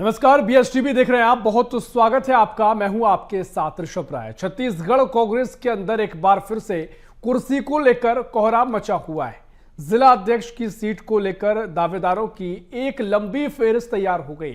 नमस्कार, बीएसटीवी देख रहे हैं आप। बहुत स्वागत है आपका। मैं हूं आपके साथ ऋषभ राय। छत्तीसगढ़ कांग्रेस के अंदर एक बार फिर से कुर्सी को लेकर कोहराम मचा हुआ है। जिला अध्यक्ष की सीट को लेकर दावेदारों की एक लंबी फेहरिस्त तैयार हो गई।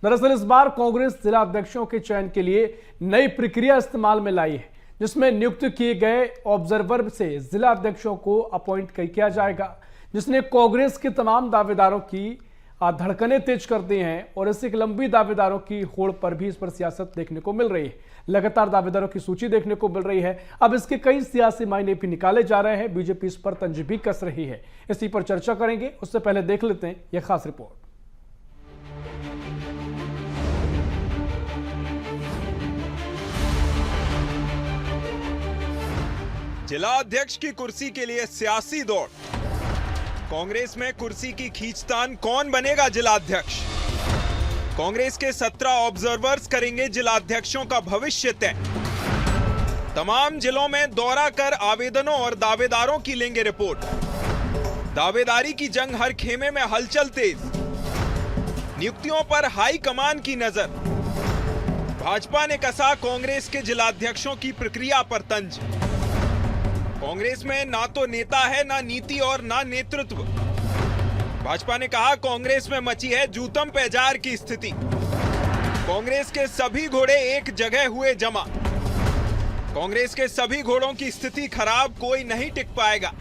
दरअसल इस बार कांग्रेस जिला अध्यक्षों के चयन के लिए नई प्रक्रिया इस्तेमाल में लाई है, जिसमें नियुक्त किए गए ऑब्जर्वर से जिला अध्यक्षों को अपॉइंट किया जाएगा, जिसने कांग्रेस के तमाम दावेदारों की धड़कनें तेज कर दी हैं। और इससे एक लंबी दावेदारों की होड़ पर भी इस पर सियासत देखने को मिल रही है। लगातार दावेदारों की सूची देखने को मिल रही है। अब इसके कई सियासी मायने भी निकाले जा रहे हैं। बीजेपी इस पर तंज भी कस रही है। इसी पर चर्चा करेंगे। उससे पहले देख लेते हैं यह खास रिपोर्ट। जिला अध्यक्ष की कुर्सी के लिए सियासी दौड़। कांग्रेस में कुर्सी की खींचतान, कौन बनेगा जिला अध्यक्ष? कांग्रेस के 17 ऑब्जर्वर्स करेंगे जिला अध्यक्षों का भविष्य तय। तमाम जिलों में दौरा कर आवेदनों और दावेदारों की लेंगे रिपोर्ट। दावेदारी की जंग, हर खेमे में हलचल तेज। नियुक्तियों पर हाई कमान की नजर। भाजपा ने कसा कांग्रेस के जिला अध्यक्षों की प्रक्रिया पर तंज। कांग्रेस में ना तो नेता है, ना नीति और ना नेतृत्व। भाजपा ने कहा कांग्रेस में मची है जूतम पेजार की स्थिति। कांग्रेस के सभी घोड़े एक जगह हुए जमा। कांग्रेस के सभी घोड़ों की स्थिति खराब, कोई नहीं टिक पाएगा।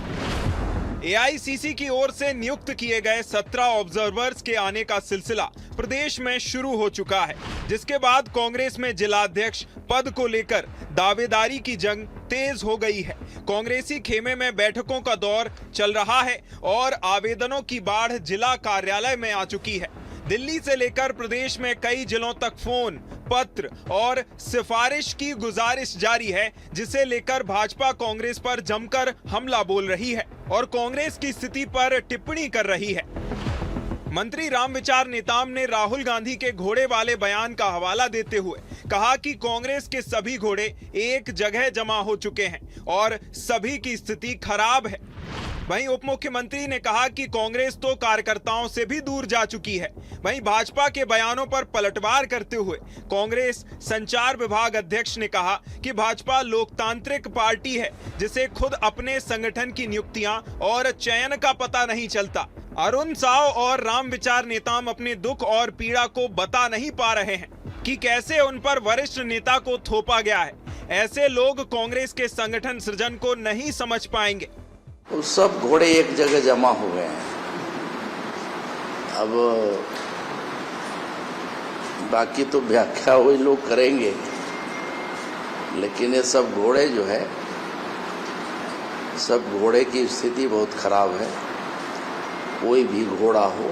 एआईसीसी की ओर से नियुक्त किए गए 17 ऑब्जर्वर्स के आने का सिलसिला प्रदेश में शुरू हो चुका है, जिसके बाद कांग्रेस में जिला अध्यक्ष पद को लेकर दावेदारी की जंग तेज हो गई है। कांग्रेसी खेमे में बैठकों का दौर चल रहा है और आवेदनों की बाढ़ जिला कार्यालय में आ चुकी है। दिल्ली से लेकर प्रदेश में कई जिलों तक फोन, पत्र और सिफारिश की गुजारिश जारी है, जिसे लेकर भाजपा कांग्रेस पर जमकर हमला बोल रही है और कांग्रेस की स्थिति पर टिप्पणी कर रही है। मंत्री रामविचार नेताम ने राहुल गांधी के घोड़े वाले बयान का हवाला देते हुए कहा कि कांग्रेस के सभी घोड़े एक जगह जमा हो चुके हैं और सभी की स्थिति खराब है। वहीं उप मुख्यमंत्री ने कहा कि कांग्रेस तो कार्यकर्ताओं से भी दूर जा चुकी है। वहीं भाजपा के बयानों पर पलटवार करते हुए कांग्रेस संचार विभाग अध्यक्ष ने कहा कि भाजपा लोकतांत्रिक पार्टी है, जिसे खुद अपने संगठन की नियुक्तियां और चयन का पता नहीं चलता। अरुण साव और रामविचार नेताम अपने दुख और पीड़ा को बता नहीं पा रहे हैं कि कैसे उन पर वरिष्ठ नेता को थोपा गया है। ऐसे लोग कांग्रेस के संगठन सृजन को नहीं समझ पाएंगे। तो सब घोड़े एक जगह जमा हो गए हैं। अब बाकी तो व्याख्या वही लोग करेंगे, लेकिन ये सब घोड़े जो है, सब घोड़े की स्थिति बहुत खराब है। कोई भी घोड़ा हो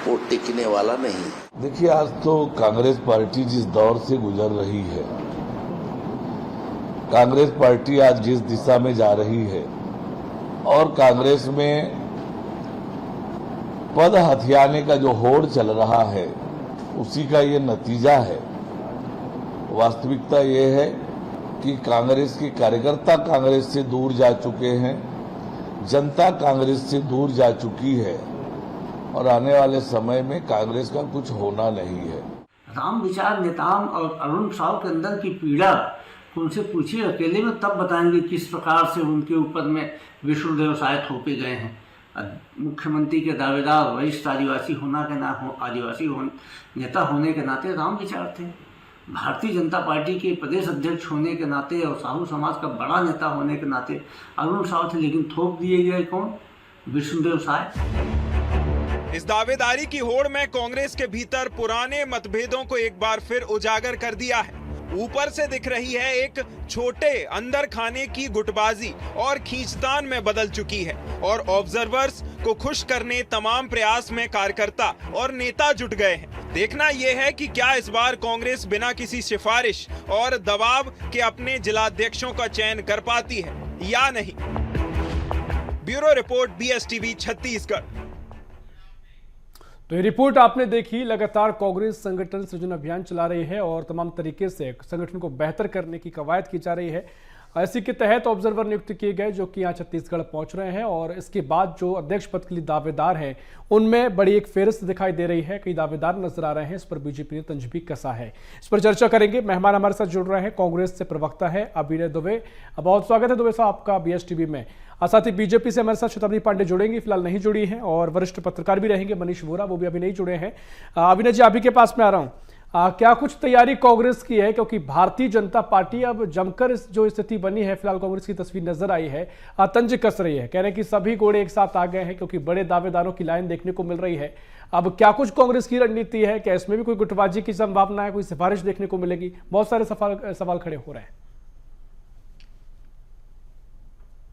वो टिकने वाला नहीं है। देखिए, आज तो कांग्रेस पार्टी जिस दौर से गुजर रही है, कांग्रेस पार्टी आज जिस दिशा में जा रही है और कांग्रेस में पद हथियाने का जो होड़ चल रहा है, उसी का ये नतीजा है। वास्तविकता ये है कि कांग्रेस के कार्यकर्ता कांग्रेस से दूर जा चुके हैं, जनता कांग्रेस से दूर जा चुकी है और आने वाले समय में कांग्रेस का कुछ होना नहीं है। रामविचार नेताम और अरुण साव के अंदर की पीड़ा उनसे पूछिए अकेले में, तब बताएंगे किस प्रकार से उनके ऊपर में विष्णुदेव साय थोपे गए हैं। मुख्यमंत्री के दावेदार वरिष्ठ आदिवासी नेता होने के नाते रामविचार थे। भारतीय जनता पार्टी के प्रदेश अध्यक्ष होने के नाते और साहू समाज का बड़ा नेता होने के नाते अरुण साव थे, लेकिन थोप दिए गए कौन? विष्णुदेव साय। इस दावेदारी की होड़ में कांग्रेस के भीतर पुराने मतभेदों को एक बार फिर उजागर कर दिया है। ऊपर से दिख रही है एक छोटे अंदर खाने की गुटबाजी और खींचतान में बदल चुकी है और ऑब्जर्वर्स को खुश करने तमाम प्रयास में कार्यकर्ता और नेता जुट गए हैं। देखना यह है कि क्या इस बार कांग्रेस बिना किसी सिफारिश और दबाव के अपने जिलाध्यक्षों का चयन कर पाती है या नहीं। Bureau report, BSTV Chhattisgarh. तो ये रिपोर्ट आपने देखी। लगातार कांग्रेस संगठन सृजन अभियान चला रही है और तमाम तरीके से संगठन को बेहतर करने की कवायद की जा रही है। इसी के तहत ऑब्जर्वर नियुक्त किए गए जो कि यहाँ छत्तीसगढ़ पहुंच रहे हैं और इसके बाद जो अध्यक्ष पद के लिए दावेदार हैं उनमें बड़ी एक फेहरिस्त दिखाई दे रही है। कई दावेदार नजर आ रहे हैं। इस पर बीजेपी ने तंज भी कसा है। इस पर चर्चा करेंगे। मेहमान हमारे साथ जुड़ रहे हैं, कांग्रेस से प्रवक्ता है अभिनय दुबे। बहुत स्वागत है दुबे साहब आपका BSTV में। साथ ही बीजेपी से हमारे साथ शताब्दी पांडे जुड़ेंगी, फिलहाल नहीं जुड़ी हैं, और वरिष्ठ पत्रकार भी रहेंगे मनीष वोरा, वो भी अभी नहीं जुड़े हैं। अभिनय जी, अभी के पास में आ रहा हूं। क्या कुछ तैयारी कांग्रेस की है, क्योंकि भारतीय जनता पार्टी अब जमकर इस जो स्थिति बनी है, फिलहाल कांग्रेस की तस्वीर नजर आई है, तंज कस रही है। कह रहे हैं कि सभी घोड़े एक साथ आ गए हैं क्योंकि बड़े दावेदारों की लाइन देखने को मिल रही है। अब क्या कुछ कांग्रेस की रणनीति है? क्या इसमें भी कोई गुटबाजी की संभावना है? कोई सिफारिश देखने को मिलेगी? बहुत सारे सवाल खड़े हो रहे हैं।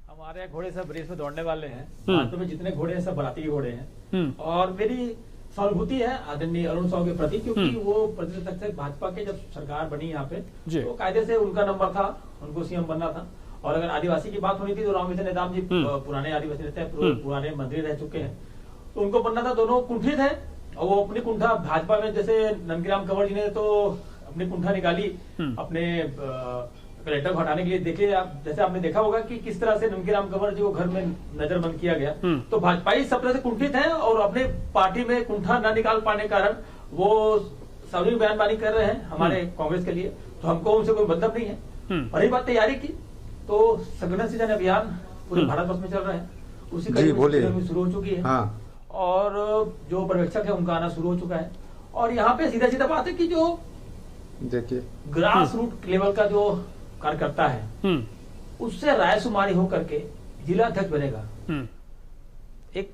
हमारे घोड़े सब रेस में दौड़ने वाले हैं। भारत में जितने घोड़े हैं सब बराती घोड़े हैं। और मेरी सहानुभूति है आदरणीय अरुण साहू के प्रति, क्योंकि वो प्रतिशत तक से भाजपा के जब सरकार बनी यहाँ पे तो कायदे से उनका नंबर था, उनको CM बनना था। और अगर आदिवासी की बात होनी थी तो रामविजय नेताम जी पुराने आदिवासी नेता हैं, पुराने मंत्री रह चुके हैं, तो उनको बनना था। दोनों कुंठित है और वो अपनी कुंठा भाजपा में, जैसे नंदकीराम कंवर जी ने तो अपनी कुंठा निकाली अपने कलेक्टर को हटाने के लिए। देखिए आप, जैसे आपने देखा होगा कि किस तरह से नंदकीराम कंवर जी को घर में नजरबंद किया गया। तो भाजपाई सब तरह से कुंठित है और अपने पार्टी में कुंठा न निकाल पाने कारण वो सार्वजनिक बयानबाजी कर रहे हैं हमारे कांग्रेस के लिए। तो हमको उनसे कोई मतलब नहीं है। और रही बात तैयारी की, तो संगठन सृजन अभियान पूरे भारतवर्ष में चल रहा है, उसी का शुरू हो चुकी है। और जो पर्यवेक्षक है उनका आना शुरू हो चुका है। और यहाँ पे सीधा सीधा बात है कि जो देखिए ग्रास रूट लेवल का जो कार्यकर्ता है उससे रायशुमारी होकर के जिला अध्यक्ष बनेगा। एक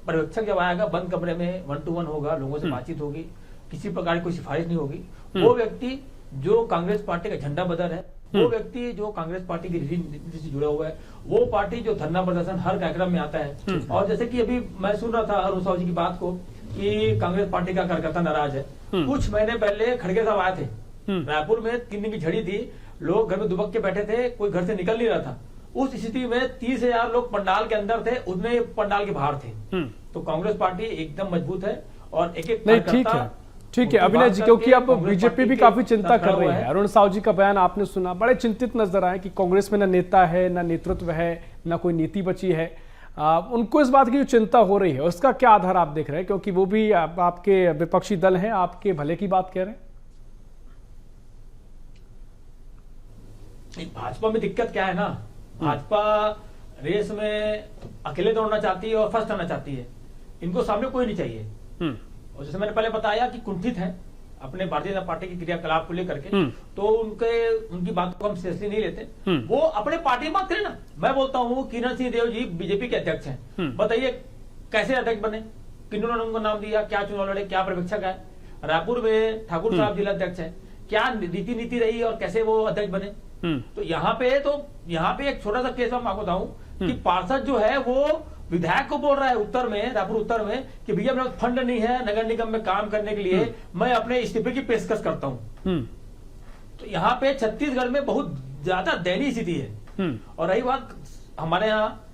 पर्यवेक्षक जब आएगा, बंद कमरे में 1 to 1 होगा, लोगों से बातचीत होगी, किसी प्रकार की कोई सिफारिश नहीं होगी। वो व्यक्ति जो कांग्रेस पार्टी का झंडा बदर है, वो व्यक्ति जो कांग्रेस पार्टी की नीति से जुड़ा हुआ है, वो पार्टी जो धरना प्रदर्शन हर कार्यक्रम में आता है। और जैसे कि अभी मैं सुन रहा था अरुण साहू जी की बात को कि कांग्रेस पार्टी का कार्यकर्ता नाराज है। कुछ महीने पहले खड़गे साहब आए थे रायपुर में, 3 दिन की झड़ी थी, लोग घर में दुबक के बैठे थे, कोई घर से निकल नहीं रहा था। उस स्थिति में 30,000 लोग पंडाल के अंदर थे, उतने पंडाल के बाहर थे। तो कांग्रेस पार्टी एकदम मजबूत है और एक नहीं, ठीक है अभिनय जी, क्योंकि अब बीजेपी भी काफी चिंता कर रही है। अरुण साहू जी का बयान आपने सुना, बड़े चिंतित नजर आए कि कांग्रेस में न नेता है, न नेतृत्व है, न कोई नीति बची है। उनको इस बात की जो चिंता हो रही है उसका क्या आधार आप देख रहे हैं? क्योंकि वो भी आपके विपक्षी दल हैं, आपके भले की बात कह रहे हैं। भाजपा में दिक्कत क्या है ना, भाजपा रेस में अकेले दौड़ना चाहती है और फर्स्ट आना चाहती है। इनको सामने कोई नहीं चाहिए। और जैसे मैंने पहले बताया कि कुंठित है अपने भारतीय जनता पार्टी की क्रियाकलाप को लेकर के, तो उनकी बात को हम सीरियसली नहीं लेते। वो अपने पार्टी में बात करें ना। मैं बोलता हूँ किरण सिंह देव जी बीजेपी के अध्यक्ष हैं, बताइए कैसे अध्यक्ष बने, किन्होंने उनको नाम दिया, क्या चुनाव लड़े, क्या पर्यवेक्षक है। रायपुर में ठाकुर साहब जिला अध्यक्ष है, क्या नीति रही और कैसे वो अध्यक्ष बने। तो यहाँ पे एक छोटा सा केस मैं आपको बताऊं कि पार्षद जो है वो विधायक को बोल रहा है उत्तर में, रायपुर उत्तर में, कि भैया मेरा फंड नहीं है नगर निगम में काम करने के लिए, मैं अपने इस्तीफे की पेशकश करता हूं। तो यहाँ पे छत्तीसगढ़ में बहुत ज्यादा दयनीय स्थिति है। और रही बात हमारे यहाँ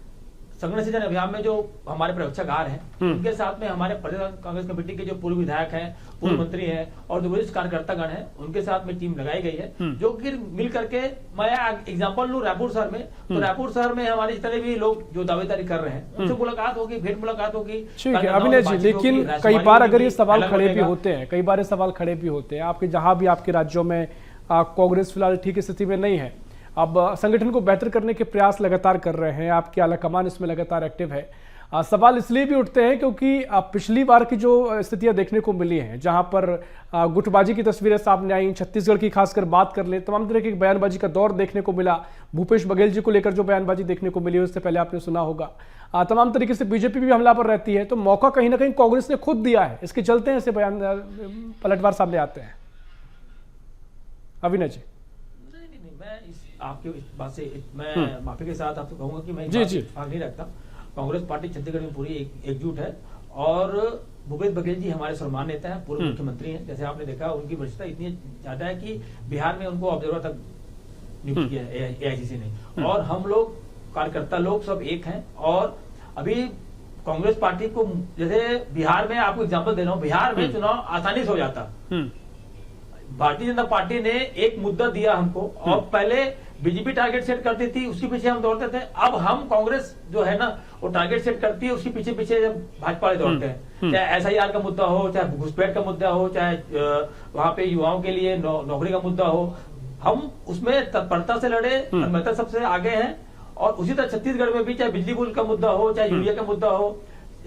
संगठन सृजन अभियान में जो हमारे पर्यवेक्षक आ रहे हैं, उनके साथ में हमारे प्रदेश कांग्रेस कमेटी के जो पूर्व विधायक हैं, पूर्व मंत्री हैं और जो वरिष्ठ कार्यकर्तागण हैं, उनके साथ में टीम लगाई गई है। जो कि मिल करके, मैं एग्जांपल लूं रायपुर शहर में, तो रायपुर शहर में हमारे जितने भी लोग जो दावेदारी कर रहे हैं उनसे मुलाकात होगी, भेंट मुलाकात होगी। ठीक है अभिनय जी, लेकिन कई बार अगर ये सवाल खड़े भी होते हैं, कई बार ये सवाल खड़े भी होते हैं आपके, जहां भी आपके राज्यों में कांग्रेस फिलहाल ठीक स्थिति में नहीं है, अब संगठन को बेहतर करने के प्रयास लगातार कर रहे हैं, आपकी आलाकमान इसमें लगातार एक्टिव है। सवाल इसलिए भी उठते हैं क्योंकि पिछली बार की जो स्थितियां देखने को मिली हैं, जहां पर गुटबाजी की तस्वीरें सामने आई, छत्तीसगढ़ की खासकर बात कर ले, तमाम तरह की बयानबाजी का दौर देखने को मिला। भूपेश बघेल जी को लेकर जो बयानबाजी देखने को मिली उससे पहले आपने सुना होगा, तमाम तरीके से बीजेपी भी हमला पर रहती है। तो मौका कहीं ना कहीं कांग्रेस ने खुद दिया है, इसके चलते ऐसे बयान पलटवार सामने आते हैं। अभिनय जी, आपकी इस बात से मैं माफी के साथ आपको कहूंगा कि मैं भाग नहीं रखता। कांग्रेस पार्टी छत्तीसगढ़ में पूरी एकजुट है और भूपेश बघेल जी हमारे सम्मान नेता हैं, पूर्व मुख्यमंत्री हैं। जैसे आपने देखा उनकी वरिष्ठता इतनी ज्यादा है कि बिहार में उनको ऑब्जर्वर तक नियुक्त किया है AICC ने। और हम लोग कार्यकर्ता लोग सब एक हैं। और अभी कांग्रेस पार्टी को, जैसे बिहार में आपको एग्जाम्पल दे रहा हूँ, बिहार में चुनाव आसानी से हो जाता। भारतीय जनता पार्टी ने एक मुद्दा दिया हमको और पहले बीजेपी टारगेट सेट करती थी, उसके पीछे हम दौड़ते थे। अब हम कांग्रेस जो है ना वो टारगेट सेट करती है, उसके पीछे पीछे जब भाजपा वाले दौड़ते हैं, चाहे SIR का मुद्दा हो, चाहे घुसपैठ का मुद्दा हो, चाहे वहां पे युवाओं के लिए नौकरी का मुद्दा हो, हम उसमें तत्परता से लड़े, तन्मयता सबसे आगे हैं। और उसी तरह छत्तीसगढ़ में भी चाहे बिजली बिल का मुद्दा हो, चाहे यूरिया का मुद्दा हो,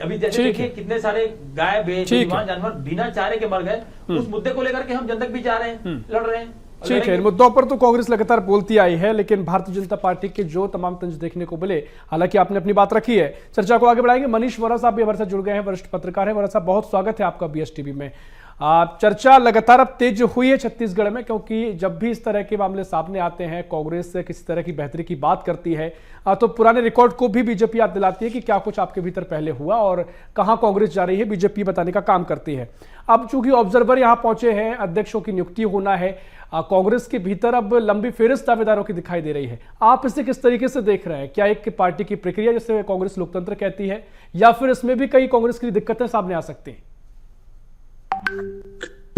अभी जैसे देखिए कितने सारे गाय बेजुबान जानवर बिना चारे के मर गए, उस मुद्दे को लेकर के हम जनता के बीच जा रहे हैं, लड़ रहे हैं। ठीक है, इन मुद्दों पर तो कांग्रेस लगातार बोलती आई है, लेकिन भारतीय जनता पार्टी के जो तमाम तंज देखने को मिले, हालांकि आपने अपनी बात रखी है। चर्चा को आगे बढ़ाएंगे। मनीष वोरा साहब भी हमारे साथ जुड़ गए हैं, वरिष्ठ पत्रकार हैं। वोरा साहब, बहुत स्वागत है आपका BSTV में। चर्चा लगातार अब तेज हुई है छत्तीसगढ़ में, क्योंकि जब भी इस तरह के मामले सामने आते हैं, कांग्रेस से किसी तरह की बेहतरी की बात करती है, तो पुराने रिकॉर्ड को भी बीजेपी याद दिलाती है कि क्या कुछ आपके भीतर पहले हुआ और कहां कांग्रेस जा रही है, बीजेपी बताने का काम करती है। अब चूंकि ऑब्जर्वर यहां पहुंचे हैं, अध्यक्षों की नियुक्ति होना है, कांग्रेस के भीतर अब लंबी फेहरिस्त दावेदारों की दिखाई दे रही है। आप इसे किस तरीके से देख रहे हैं? क्या एक पार्टी की प्रक्रिया जिसे कांग्रेस लोकतंत्र कहती है, या फिर इसमें भी कई कांग्रेस की दिक्कतें सामने आ सकती हैं?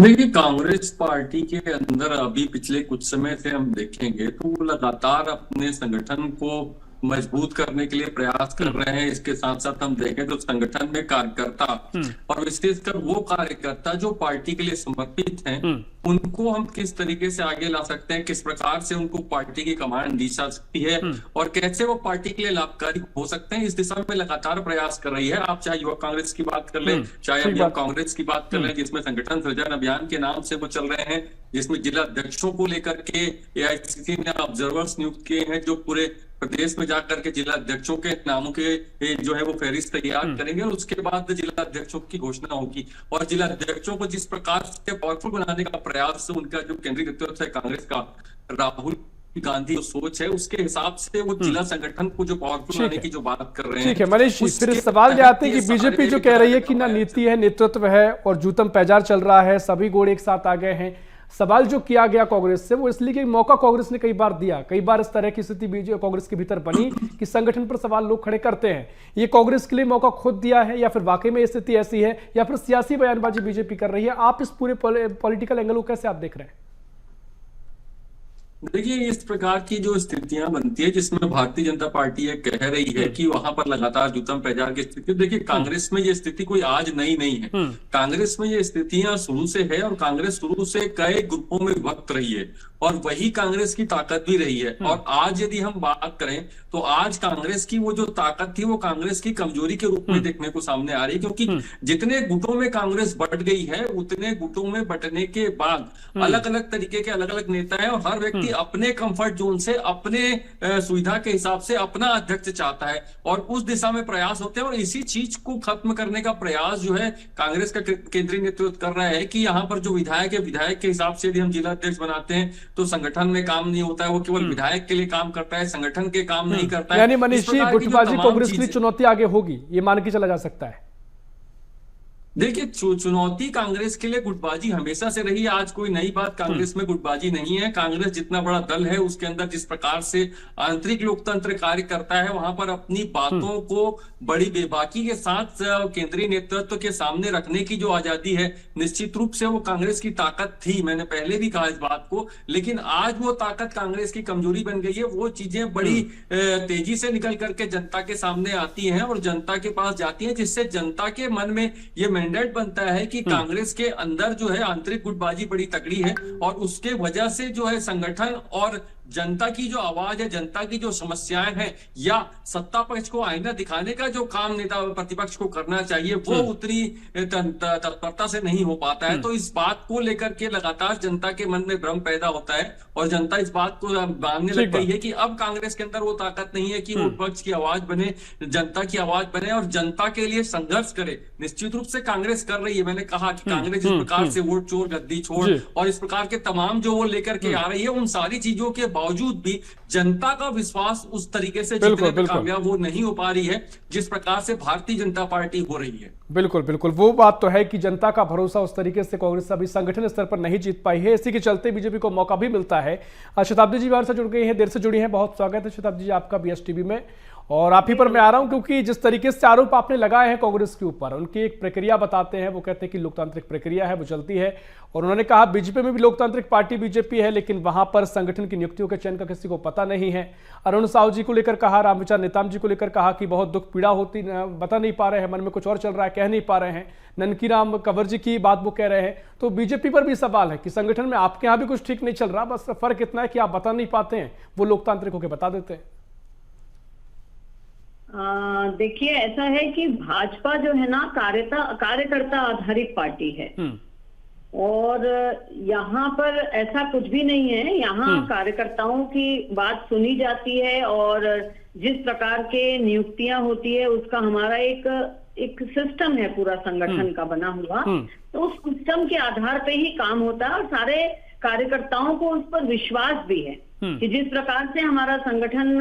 देखिए, कांग्रेस पार्टी के अंदर अभी पिछले कुछ समय से हम देखेंगे तो वो लगातार अपने संगठन को मजबूत करने के लिए प्रयास कर रहे हैं। इसके साथ साथ हम देखें तो संगठन में कार्यकर्ता और विशेषकर वो कार्यकर्ता जो पार्टी के लिए समर्पित हैं, उनको हम किस तरीके से आगे ला सकते हैं, किस प्रकार से उनको पार्टी की कमान दी जा सकती है और कैसे वो पार्टी के लिए लाभकारी हो सकते हैं, इस दिशा में लगातार प्रयास कर रही है। आप चाहे युवा कांग्रेस की बात कर लें, चाहे अभी आप कांग्रेस की बात कर लें, जिसमें संगठन सृजन अभियान के नाम से वो चल रहे हैं, जिसमें जिला अध्यक्षों को लेकर के AICC ने ऑब्जर्वर्स नियुक्त किए हैं, जो पूरे प्रदेश में जाकर के जिला अध्यक्षों के नामों के जो है वो फहरिस्त तैयार करेंगे और उसके बाद जिला अध्यक्षों की घोषणा होगी। और जिला अध्यक्षों को जिस प्रकार से पावरफुल बनाने का प्रयास उनका जो केंद्रीय नेतृत्व है कांग्रेस का, राहुल गांधी जो सोच है, उसके हिसाब से वो जिला संगठन को जो पावरफुल बनाने की जो बात कर रहे हैं। ठीक है मनीष जी, फिर सवाल ये आते हैं कि बीजेपी जो कह रही है कि ना नीति है, नेतृत्व है और जूतम पैजार चल रहा है, सभी घोड़े एक साथ आ गए हैं। सवाल जो किया गया कांग्रेस से वो इसलिए कि मौका कांग्रेस ने कई बार दिया, कई बार इस तरह की स्थिति कांग्रेस के भीतर बनी कि संगठन पर सवाल लोग खड़े करते हैं। ये कांग्रेस के लिए मौका खुद दिया है या फिर वाकई में स्थिति ऐसी है या फिर सियासी बयानबाजी बीजेपी कर रही है? आप इस पूरे पॉलिटिकल एंगल को कैसे आप देख रहे हैं? देखिए, इस प्रकार की जो स्थितियां बनती है जिसमें भारतीय जनता पार्टी ये कह रही है कि वहां पर लगातार जूतम पैजार की स्थिति, देखिए कांग्रेस में ये स्थिति कोई आज नई नहीं है। कांग्रेस में ये स्थितियां शुरू से है और कांग्रेस शुरू से कई ग्रुपों में विभक्त रही है और वही कांग्रेस की ताकत भी रही है। और आज यदि हम बात करें तो आज कांग्रेस की वो जो ताकत थी वो कांग्रेस की कमजोरी के रूप में देखने को सामने आ रही है, क्योंकि जितने गुटों में कांग्रेस बट गई है उतने गुटों में बटने के बाद अलग अलग तरीके के अलग अलग नेता है और हर व्यक्ति अपने कंफर्ट जोन से, अपने सुविधा के हिसाब से अपना अध्यक्ष चाहता है और उस दिशा में प्रयास होते हैं। और इसी चीज को खत्म करने का प्रयास जो है कांग्रेस का केंद्रीय नेतृत्व कर रहा है कि यहाँ पर जो विधायक है, विधायक के हिसाब से यदि हम जिला अध्यक्ष बनाते हैं तो संगठन में काम नहीं होता है, वो केवल विधायक के लिए काम करता है, संगठन के काम नहीं करता है। यानी मनीष जी, गुटबाजी कांग्रेस के लिए चुनौती आगे होगी, ये मान के चला जा सकता है? देखिए, चुनौती कांग्रेस के लिए गुटबाजी हमेशा से रही है, आज कोई नई बात कांग्रेस में गुटबाजी नहीं है। कांग्रेस जितना बड़ा दल है उसके अंदर जिस प्रकार से आंतरिक लोकतंत्र कार्य करता है, वहां पर अपनी बातों को बड़ी बेबाकी के साथ केंद्रीय नेतृत्व के सामने रखने की जो आजादी है, निश्चित रूप से वो कांग्रेस की ताकत थी। मैंने पहले भी कहा इस बात को, लेकिन आज वो ताकत कांग्रेस की कमजोरी बन गई है। वो चीजें बड़ी तेजी से निकल करके जनता के सामने आती हैं और जनता के पास जाती हैं, जिससे जनता के मन में ये मैंडेट बनता है कि कांग्रेस के अंदर जो है आंतरिक गुटबाजी बड़ी तगड़ी है और उसके वजह से जो है संगठन और जनता की जो आवाज है, जनता की जो समस्याएं हैं या सत्ता पक्ष को आईना दिखाने का जो काम नेता प्रतिपक्ष को करना चाहिए, वो उतनी तत्परता से नहीं हो पाता है। तो इस बात को लेकर के लगातार जनता के मन में भ्रम पैदा होता है और जनता इस बात को मानने लग गई है कि अब कांग्रेस के अंदर वो ताकत नहीं है कि वो पक्ष की आवाज बने, जनता की आवाज बने और जनता के लिए संघर्ष करे। निश्चित रूप से कांग्रेस कर रही है। मैंने कहा कि कांग्रेस जिस प्रकार से वोट चोर, गद्दी छोड़ और इस प्रकार के तमाम जो वो लेकर के आ रही है, उन सारी चीजों के बावजूद भी जनता का विश्वास उस तरीके से जीतने में कामयाब वो नहीं हो पा रही है जिस प्रकार से भारतीय जनता पार्टी हो रही है। बिल्कुल बिल्कुल, वो बात तो है कि जनता का भरोसा उस तरीके से कांग्रेस अभी संगठन स्तर पर नहीं जीत पाई है। इसी के चलते बीजेपी को मौका भी मिलता है। शताब्दी जी हमारे साथ जुड़ गई हैं, देर से जुड़ी हैं, बहुत स्वागत है शताब्दी जी आपका BSTV में। और आप ही पर मैं आ रहा हूं, क्योंकि जिस तरीके से आरोप आपने लगाए हैं कांग्रेस के ऊपर, उनकी एक प्रक्रिया बताते हैं। वो कहते हैं कि लोकतांत्रिक प्रक्रिया है, वो चलती है। और उन्होंने कहा बीजेपी में भी लोकतांत्रिक पार्टी बीजेपी है, लेकिन वहां पर संगठन की नियुक्तियों के चयन का किसी को पता नहीं है। अरुण साहू जी को लेकर कहा, रामविचार नेताम जी को लेकर कहा कि बहुत दुख पीड़ा होती, बता नहीं पा रहे हैं, मन में कुछ और चल रहा है, कह नहीं पा रहे हैं। ननकीराम कंवर जी की बात वो कह रहे हैं। तो बीजेपी पर भी सवाल है कि संगठन में आपके यहाँ भी कुछ ठीक नहीं चल रहा, बस फर्क इतना है कि आप बता नहीं पाते हैं, वो लोकतांत्रिक होकर बता देते हैं। देखिए, ऐसा है कि भाजपा जो है ना कार्यकर्ता आधारित पार्टी है, और यहाँ पर ऐसा कुछ भी नहीं है। यहाँ कार्यकर्ताओं की बात सुनी जाती है, और जिस प्रकार के नियुक्तियां होती है उसका हमारा एक सिस्टम है पूरा संगठन का बना हुआ। तो उस सिस्टम के आधार पे ही काम होता है, और सारे कार्यकर्ताओं को उस पर विश्वास भी है कि जिस प्रकार से हमारा संगठन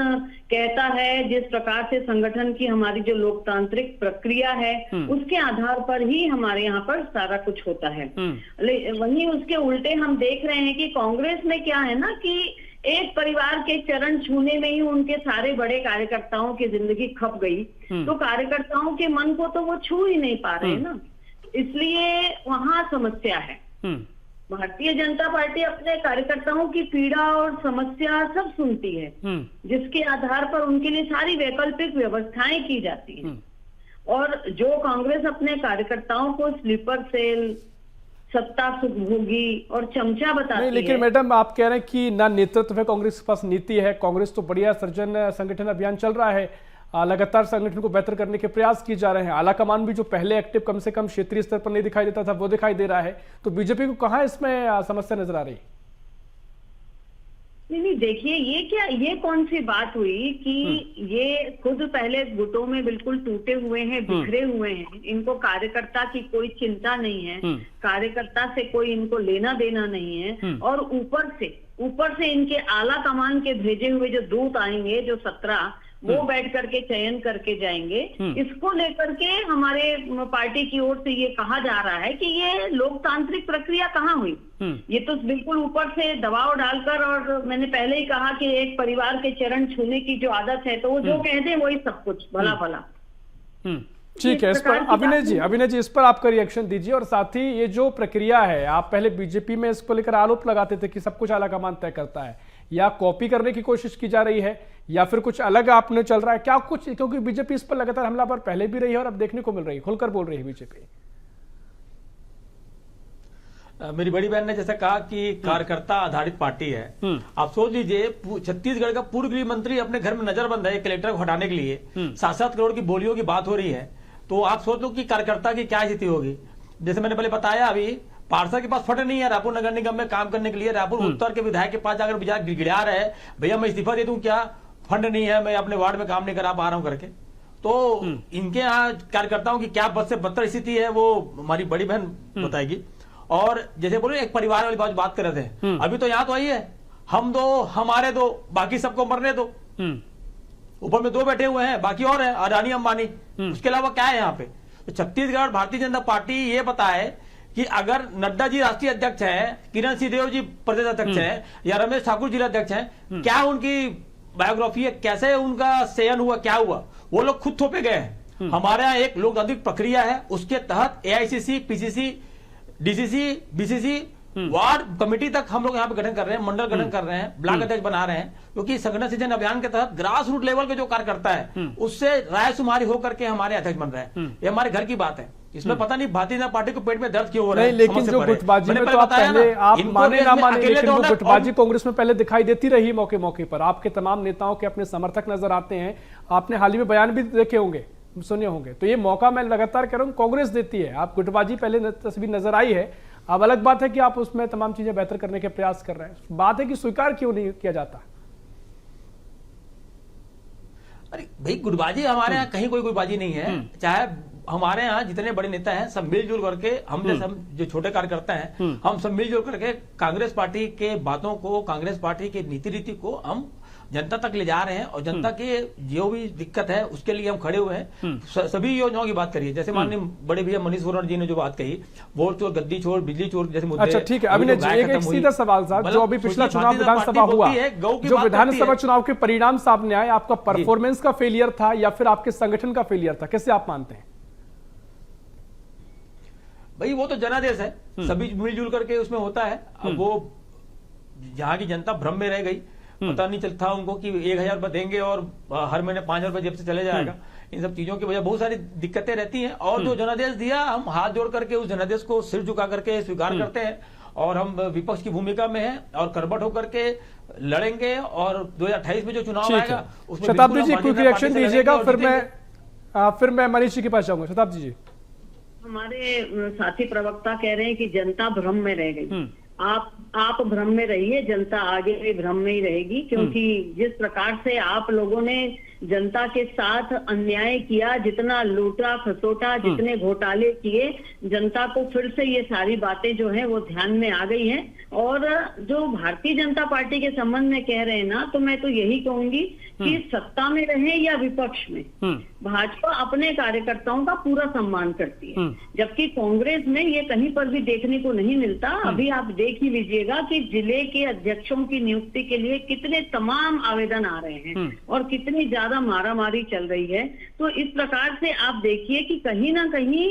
कहता है, जिस प्रकार से संगठन की हमारी जो लोकतांत्रिक प्रक्रिया है, उसके आधार पर ही हमारे यहाँ पर सारा कुछ होता है। वहीं उसके उल्टे हम देख रहे हैं कि कांग्रेस में क्या है ना कि एक परिवार के चरण छूने में ही उनके सारे बड़े कार्यकर्ताओं की जिंदगी खप गई। तो कार्यकर्ताओं के मन को तो वो छू ही नहीं पा रहे ना, इसलिए वहां समस्या है। भारतीय जनता पार्टी अपने कार्यकर्ताओं की पीड़ा और समस्या सब सुनती है, जिसके आधार पर उनके लिए सारी वैकल्पिक व्यवस्थाएं की जाती हैं। और जो कांग्रेस अपने कार्यकर्ताओं को स्लीपर सेल, सत्ता सुखभोगी और चमचा बताती है। लेकिन मैडम, आप कह रहे हैं कि ना नेतृत्व है, कांग्रेस के पास नीति है। कांग्रेस तो बढ़िया संगठन अभियान चल रहा है, लगातार संगठन को बेहतर करने के प्रयास किए जा रहे हैं। आला कमान भी जो पहले एक्टिव कम से कम क्षेत्रीय स्तर पर नहीं दिखाई देता था, वो दिखाई दे रहा है। तो बीजेपी को कहां इसमें समस्या नजर आ रही? नहीं, देखिए, ये कौन सी बात हुई कि ये खुद पहले गुटों में बिल्कुल टूटे हुए हैं, बिखरे हुए हैं। इनको कार्यकर्ता की कोई चिंता नहीं है, कार्यकर्ता से कोई इनको लेना देना नहीं है। और ऊपर से इनके आला कमान के भेजे हुए जो दूत आएंगे, जो 17, वो बैठ करके चयन करके जाएंगे। इसको लेकर के हमारे पार्टी की ओर से ये कहा जा रहा है कि ये लोकतांत्रिक प्रक्रिया कहाँ हुई। ये तो बिल्कुल ऊपर से दबाव डालकर, और मैंने पहले ही कहा कि एक परिवार के चरण छूने की जो आदत है, तो वो जो कह दे वही सब कुछ भला भला। ठीक है, इस पर अभिनय जी इस पर आपका रिएक्शन दीजिए। और साथ ही ये जो प्रक्रिया है, आप पहले बीजेपी में इसको लेकर आरोप लगाते थे कि सब कुछ आला कमान तय करता है, या कॉपी करने की कोशिश की जा रही है, या फिर कुछ अलग आपने चल रहा है क्या कुछ? क्योंकि बीजेपी इस पर लगातार हमलावर पहले भी रही है और अब देखने को मिल रही है, खुलकर बोल रही है बीजेपी। मेरी बड़ी बहन ने जैसे कहा कि कार्यकर्ता आधारित पार्टी है। आप सोच लीजिए, छत्तीसगढ़ का पूर्व गृह मंत्री अपने घर में नजरबंद है कलेक्टर को हटाने के लिए, 7-7 करोड़ की बोलियों की बात हो रही है। तो आप सोच लो कि कार्यकर्ता की क्या स्थिति होगी। जैसे मैंने पहले बताया, अभी पार्षद के पास फंड नहीं है रायपुर नगर निगम में काम करने के लिए। रायपुर उत्तर के विधायक के पास जाकर विधायक गिड़गिड़ा रहे, भैया मैं इस्तीफा दे दूं क्या, फंड नहीं है, मैं अपने वार्ड में काम नहीं करा पा रहा हूं करके। तो इनके यहाँ कार्यकर्ताओं की क्या बद से बदतर स्थिति है, वो हमारी बड़ी बहन बताएगी। और जैसे बोले एक परिवार वाली बात कर रहे थे, अभी तो यहाँ तो आई है, हम दो हमारे दो, बाकी सबको मरने दो। ऊपर में 2 बैठे हुए हैं, बाकी और है अडानी अंबानी, उसके अलावा क्या है यहाँ पे। तो छत्तीसगढ़ भारतीय जनता पार्टी ये बताए कि अगर नड्डा जी राष्ट्रीय अध्यक्ष हैं, किरण सिंहदेव जी प्रदेश अध्यक्ष हैं, या रमेश ठाकुर जिला अध्यक्ष हैं, क्या उनकी बायोग्राफी है, कैसे उनका चयन हुआ, क्या हुआ, वो लोग खुद थोपे गए हैं। हमारे यहाँ एक लोकतांत्रिक प्रक्रिया है, उसके तहत AICC, PCC, DCC, BCC, ward committee तक हम लोग यहाँ पे गठन कर रहे हैं, मंडल गठन कर रहे हैं, ब्लॉक अध्यक्ष बना रहे हैं, क्योंकि संगठन सृजन अभियान के तहत ग्रास रूट लेवल के जो कार्यकर्ता है उससे राय शुमारी होकर के हमारे अध्यक्ष बन रहे हैं। ये हमारे घर की बात है, इसमें पता नहीं भारतीय जनता पार्टी को पेट में दर्द क्यों हो रहा है। लेकिन जो गुटबाजी में तो आप पहले आप माने ना माने, लेकिन वो गुटबाजी कांग्रेस में पहले दिखाई देती रही। मौके मौके पर आपके तमाम नेताओं के अपने समर्थक नजर आते हैं, आपने हाल ही में बयान भी देखे होंगे, सुने होंगे। तो ये मौका मैं लगातार कह रहा हूँ कांग्रेस देती है। आप गुटबाजी पहले तस्वीर नजर आई है, अब अलग बात है कि आप उसमें तमाम चीजें बेहतर करने के प्रयास कर रहे हैं। बात है कि स्वीकार क्यों नहीं किया जाता। अरे भाई, गुटबाजी हमारे यहाँ कहीं कोई गुटबाजी नहीं है। चाहे हमारे यहाँ जितने बड़े नेता हैं सब मिलजुल करके हम जैसे हम जो छोटे कार्यकर्ता हैं हम सब मिलजुल करके कांग्रेस पार्टी के बातों को, कांग्रेस पार्टी के नीति रीति को हम जनता तक ले जा रहे हैं और जनता के जो भी दिक्कत है उसके लिए हम खड़े हुए हैं। सभी योजनाओं की बात करिए, जैसे माननीय बड़े भैया मनीष ग्रोवर जी ने जो बात कही, वोट चोर, गद्दी चोर, बिजली चोर जैसे मुद्दे। अच्छा ठीक है, अभिनय जी एक सीधा सवाल साहब, जो अभी पिछला चुनाव विधानसभा हुआ, जो विधानसभा चुनाव के परिणाम सामने आए, आपका परफॉर्मेंस का फेलियर था या फिर आपके संगठन का फेलियर था, कैसे आप मानते हैं? भाई वो तो जनादेश है, सभी मिलजुल करके उसमें होता है। अब वो जहां की जनता भ्रम में रह गई, पता नहीं चलता उनको कि 1000 रुपए देंगे और हर महीने 5000 रुपए जेब से चले जाएगा। इन सब चीजों की वजह बहुत सारी दिक्कतें रहती हैं और जो जनादेश दिया हम हाथ जोड़ करके उस जनादेश को सिर झुका करके स्वीकार करते हैं और हम विपक्ष की भूमिका में हैं और करबट होकर के लड़ेंगे और 2028 में जो चुनाव आएगा उसमें शताब्दी जी क्विक रिएक्शन दीजिएगा, फिर मैं मनीष जी के पास जाऊंगा। शताब्दी जी, हमारे साथी प्रवक्ता कह रहे हैं कि जनता भ्रम में रह गई। आप भ्रम में रहिए, जनता आगे भी भ्रम में ही रहेगी, क्योंकि जिस प्रकार से आप लोगों ने जनता के साथ अन्याय किया, जितना लूटा खसोटा, जितने घोटाले किए, जनता को फिर से ये सारी बातें जो है वो ध्यान में आ गई हैं। और जो भारतीय जनता पार्टी के संबंध में कह रहे हैं ना, तो मैं तो यही कहूंगी कि सत्ता में रहे या विपक्ष में, भाजपा अपने कार्यकर्ताओं का पूरा सम्मान करती है, जबकि कांग्रेस में ये कहीं पर भी देखने को नहीं मिलता। अभी आप देख ही लीजिएगा कि जिले के अध्यक्षों की नियुक्ति के लिए कितने तमाम आवेदन आ रहे हैं और कितनी ज्यादा मारामारी चल रही है। तो इस प्रकार से आप देखिए कि कहीं ना कहीं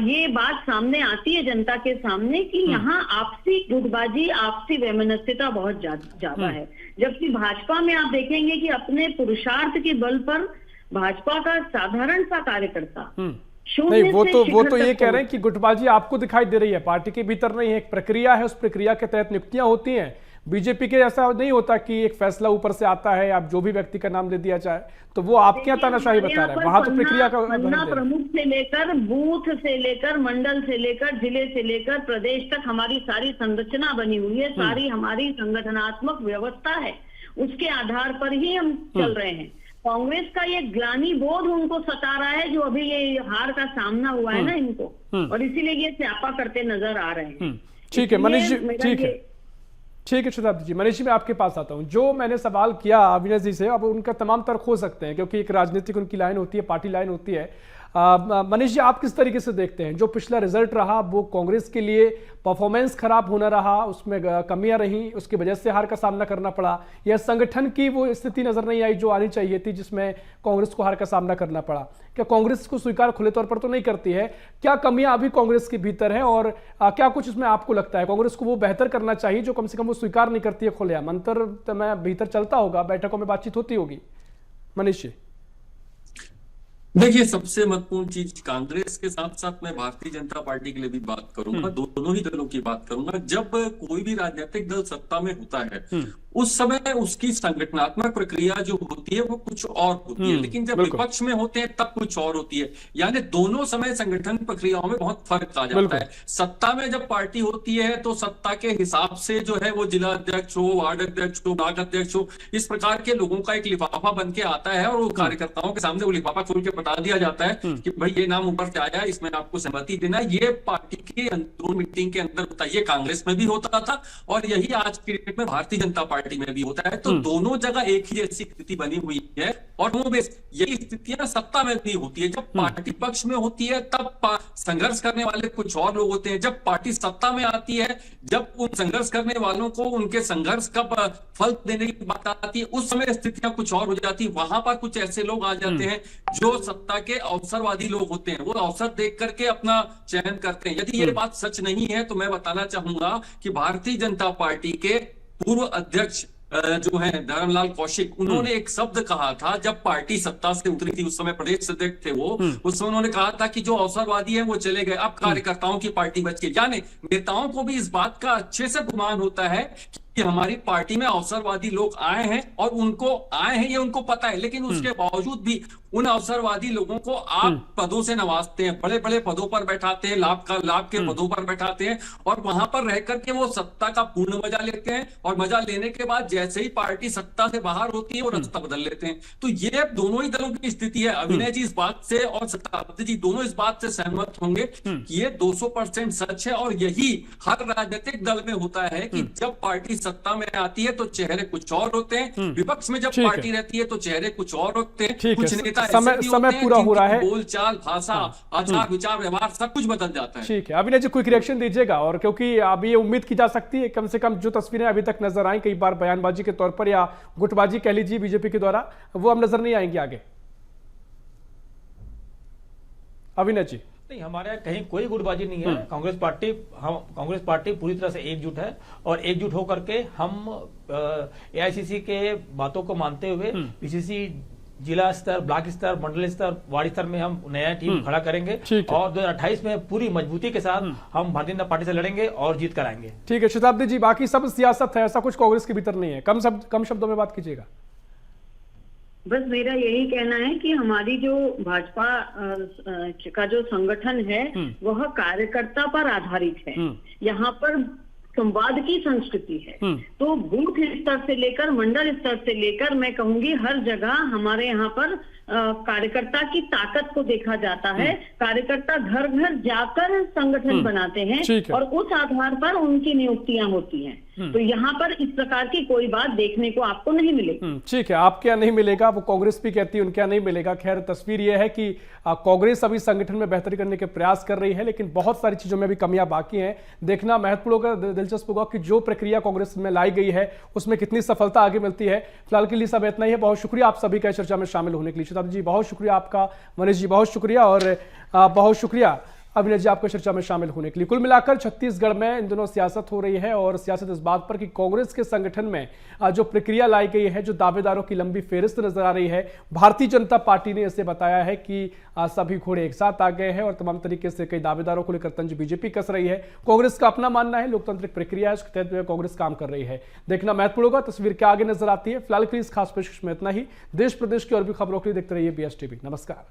ये बात सामने आती है जनता के सामने कि यहाँ आपसी गुटबाजी, आपसी वैमनस्यता बहुत ज्यादा है। जबकि भाजपा में आप देखेंगे कि अपने पुरुषार्थ के बल पर भाजपा का साधारण सा कार्यकर्ता नहीं, वो तो ये कह रहे हैं कि गुटबाजी आपको दिखाई दे रही है, पार्टी के भीतर नहीं है, एक प्रक्रिया है, उस प्रक्रिया के तहत नियुक्तियां होती हैं। बीजेपी के ऐसा नहीं होता कि एक फैसला ऊपर से आता है, आप जो भी व्यक्ति का नाम दे दिया जाए, तो वो आपके यहाँ तानाशाही बता रहे हैं, वहां तो प्रक्रिया का प्रमुख से लेकर बूथ से लेकर मंडल से लेकर जिले से लेकर प्रदेश तक हमारी सारी संरचना बनी हुई है, सारी हमारी संगठनात्मक व्यवस्था है, उसके आधार पर ही हम चल रहे हैं। कांग्रेस का ये ग्लानि बोध उनको सता रहा है, जो अभी ये हार का सामना हुआ है ना इनको, और इसीलिए ये स्यापा करते नजर आ रहे हैं। ठीक है मनीष जी, ठीक है शताब्दी जी, मनीष जी मैं आपके पास आता हूं। जो मैंने सवाल किया अविनाश जी से, अब उनका तमाम तर्क हो सकते हैं क्योंकि एक राजनीतिक उनकी लाइन होती है, पार्टी लाइन होती है। मनीष जी आप किस तरीके से देखते हैं जो पिछला रिजल्ट रहा, वो कांग्रेस के लिए परफॉर्मेंस खराब होना रहा, उसमें कमियां रही, उसकी वजह से हार का सामना करना पड़ा, या संगठन की वो स्थिति नजर नहीं आई जो आनी चाहिए थी जिसमें कांग्रेस को हार का सामना करना पड़ा? क्या कांग्रेस को स्वीकार खुले तौर पर तो नहीं करती है, क्या कमियां अभी कांग्रेस के भीतर है और क्या कुछ इसमें आपको लगता है कांग्रेस को वो बेहतर करना चाहिए जो कम से कम वो स्वीकार नहीं करती है खुलेआम? अंतर में भीतर चलता होगा, बैठकों में बातचीत होती होगी। मनीष जी देखिए, सबसे महत्वपूर्ण चीज कांग्रेस के साथ साथ मैं भारतीय जनता पार्टी के लिए भी बात करूंगा, दोनों ही दलों की बात करूंगा। जब कोई भी राजनीतिक दल सत्ता में होता है उस समय उसकी संगठनात्मक प्रक्रिया जो होती है वो कुछ और होती है, लेकिन जब विपक्ष में होते हैं तब कुछ और होती है। यानी दोनों समय संगठन प्रक्रियाओं में बहुत फर्क आ जाता है। सत्ता में जब पार्टी होती है तो सत्ता के हिसाब से जो है वो जिला अध्यक्ष हो, वार्ड अध्यक्ष हो, ब्लॉक अध्यक्ष हो, इस प्रकार के लोगों का एक लिफाफा बन के आता है और वो कार्यकर्ताओं के सामने वो लिफाफा खोल के बता दिया जाता है कि भाई ये नाम ऊपर से आया, इसमें आपको सहमति देना। ये पार्टी की अंदरूनी मीटिंग के अंदर होता है, ये कांग्रेस में भी होता था और यही आज की डेट में भारतीय जनता पार्टी में भी होता है। तो दोनों जगह एक ही जैसी स्थिति बनी हुई है और यही स्थितियां सत्ता में भी होती है। जब पार्टी पक्ष में होती है तब संघर्ष करने वाले कुछ और लोग होते हैं, जब पार्टी सत्ता में आती है, जब उन संघर्ष करने वालों को उनके संघर्ष का फल देने की बात आती है, उस समय स्थितियां कुछ और हो जाती है। वहां पर कुछ ऐसे लोग आ जाते हैं जो सत्ता के अवसरवादी लोग होते हैं, वो अवसर देख करके अपना चयन करते हैं। यदि ये बात सच नहीं है तो मैं बताना चाहूंगा कि भारतीय जनता पार्टी के पूर्व अध्यक्ष जो है धर्मलाल कौशिक, उन्होंने एक शब्द कहा था जब पार्टी सत्ता से उतरी थी, उस समय प्रदेश अध्यक्ष थे वो, उस समय उन्होंने कहा था कि जो अवसरवादी है वो चले गए, अब कार्यकर्ताओं की पार्टी बच गई। यानी नेताओं को भी इस बात का अच्छे से गुमान होता है कि हमारी पार्टी में अवसरवादी लोग आए हैं और उनको आए हैं ये उनको पता है, लेकिन उसके बावजूद भी उन अवसरवादी लोगों को आप पदों से नवाजते हैं, बड़े बड़े पदों पर बैठाते हैं, लाभ के पदों पर बैठाते हैं और वहां पर रह करके वो सत्ता का पूर्ण मजा लेते हैं और मजा लेने के बाद जैसे ही पार्टी सत्ता से बाहर होती है वो रास्ता बदल लेते हैं। तो ये दोनों ही दलों की स्थिति है। अभिनय जी इस बात से और शताब्दी जी दोनों इस बात से सहमत होंगे कि ये 200% सच है और यही हर राजनीतिक दल में होता है कि जब पार्टी सत्ता में आती है तो चेहरे कुछ और होते हैं, विपक्ष में जब पार्टी रहती है तो चेहरे कुछ और होते हैं, कुछ नेता समय पूरा हो रहा है, बोलचाल, भाषा, आचार विचार, व्यवहार सब कुछ बदल जाता है। ठीक है, अभिनय जी क्विक रिएक्शन दीजिएगा। और क्योंकि अब ये उम्मीद की जा सकती है कम से कम जो तस्वीरें अभी तक नजर आई कई बार बयानबाजी के तौर पर या गुटबाजी कह लीजिए बीजेपी के द्वारा, वो अब नजर नहीं आएंगी आगे। अभिनय जी नहीं, हमारे यहाँ कहीं कोई गुटबाजी नहीं है। कांग्रेस पार्टी पूरी तरह से एकजुट है और एकजुट होकर के हम एआईसीसी के बातों को मानते हुए पीसीसी जिला स्तर, ब्लॉक स्तर, मंडल स्तर, वार्ड स्तर में हम नया टीम खड़ा करेंगे और 2028 में पूरी मजबूती के साथ हम भारतीय जनता पार्टी से लड़ेंगे और जीत कर आएंगे। ठीक है शताब्दी जी, बाकी सब सियासत है, ऐसा कुछ कांग्रेस के भीतर नहीं है। कम शब्दों में बात कीजिएगा। बस मेरा यही कहना है कि हमारी जो भाजपा का जो संगठन है वह कार्यकर्ता पर आधारित है। यहाँ पर संवाद की संस्कृति है। तो बूथ स्तर से लेकर मंडल स्तर से लेकर मैं कहूंगी हर जगह हमारे यहाँ पर कार्यकर्ता की ताकत को देखा जाता है। कार्यकर्ता घर घर जाकर संगठन बनाते हैं और उस आधार पर उनकी नियुक्तियां होती हैं। तो यहाँ पर इस प्रकार की कोई बात देखने को आपको नहीं मिलेगी। ठीक है, आपके यहाँ नहीं मिलेगा, वो कांग्रेस भी कहती है उनके यहाँ नहीं मिलेगा। खैर तस्वीर यह है कि कांग्रेस अभी संगठन में बेहतरी करने के प्रयास कर रही है, लेकिन बहुत सारी चीजों में भी कमियां बाकी हैं। देखना महत्वपूर्ण होगा, दिलचस्प होगा कि जो प्रक्रिया कांग्रेस में लाई गई है उसमें कितनी सफलता आगे मिलती है। फिलहाल के लिए सब इतना ही है। बहुत शुक्रिया आप सभी का चर्चा में शामिल होने के लिए। शताब्दी जी बहुत शुक्रिया आपका, मनीष जी बहुत शुक्रिया और बहुत शुक्रिया अभिनय जी आपको चर्चा में शामिल होने के लिए। कुल मिलाकर छत्तीसगढ़ में इन दिनों सियासत हो रही है और सियासत इस बात पर कि कांग्रेस के संगठन में जो प्रक्रिया लाई गई है, जो दावेदारों की लंबी फेहरिस्त नजर आ रही है, भारतीय जनता पार्टी ने इसे बताया है कि सभी घोड़े एक साथ आ गए हैं और तमाम तरीके से कई दावेदारों को लेकर तंज बीजेपी कस रही है। कांग्रेस का अपना मानना है, लोकतांत्रिक प्रक्रिया है, उसके तहत कांग्रेस काम कर रही है। देखना महत्वपूर्ण होगा तस्वीर क्या आगे नजर आती है। फिलहाल के लिए इस खास पेशकश में इतना ही। देश प्रदेश की और भी खबरों के लिए देखते रहिए BSTV। नमस्कार।